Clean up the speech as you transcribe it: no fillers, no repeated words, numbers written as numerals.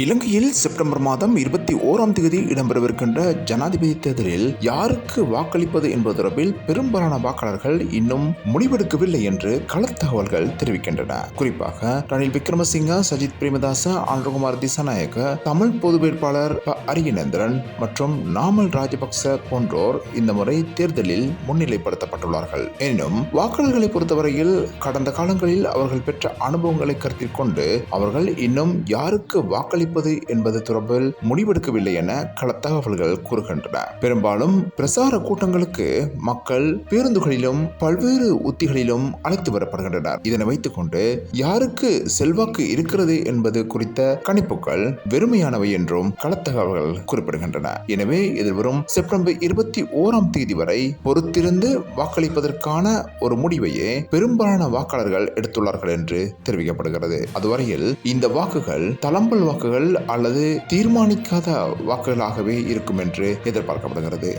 இலங்கையில் செப்டம்பர் மாதம் 21 இடம்பெறவிருக்கின்ற ஜனாதிபதி தேர்தலில் யாருக்கு வாக்களிப்பது என்பது தொடர்பில் பெரும்பாலான வாக்காளர்கள் இன்னும் முடிவெடுக்கவில்லை என்று களத்தகவல்கள் தெரிவிக்கின்றன. குறிப்பாக ரணில் விக்ரமசிங்க, சஜித் பிரேமதாச, அனுரகுமார் திசாநாயக்க, தமிழ் பொது வேட்பாளர் அரியநேந்திரன் மற்றும் நாமல் ராஜபக்ச போன்றோர் இந்த முறை தேர்தலில் முன்னிலைப்படுத்தப்பட்டுள்ளார்கள். எனினும் வாக்காளர்களை பொறுத்தவரையில் கடந்த காலங்களில் அவர்கள் பெற்ற அனுபவங்களை கருத்தில் கொண்டு அவர்கள் இன்னும் யாருக்கு வாக்களிப்பது என்பது தொடர்பில் முடிவெடுக்கவில்லை என களத்தகவல்கள் கூறுகின்றன. பெரும்பாலும் பிரசார கூட்டங்களுக்கு மக்கள் பேருந்துகளிலும் பல்வேறு உத்திகளிலும் அழைத்து வரப்படுகின்றனர். இதனை வைத்துக் கொண்டு யாருக்கு செல்வாக்கு இருக்கிறது என்பது குறித்த கணிப்புகள் வெறுமையானவை என்றும் களத்தகவல்கள் குறிப்பிடுகின்றன. எனவே எதிர்வரும் செப்டம்பர் 21 வரை பொறுத்திருந்து வாக்களிப்பதற்கான ஒரு முடிவையே பெரும்பாலான வாக்காளர்கள் எடுத்துள்ளார்கள் என்று தெரிவிக்கப்படுகிறது. அதுவரையில் இந்த வாக்குகள் தளம்பல் வாக்குகள் அல்லது தீர்மானிக்காத வாக்குகளாகவே இருக்கும் என்று எதிர்பார்க்கப்படுகிறது.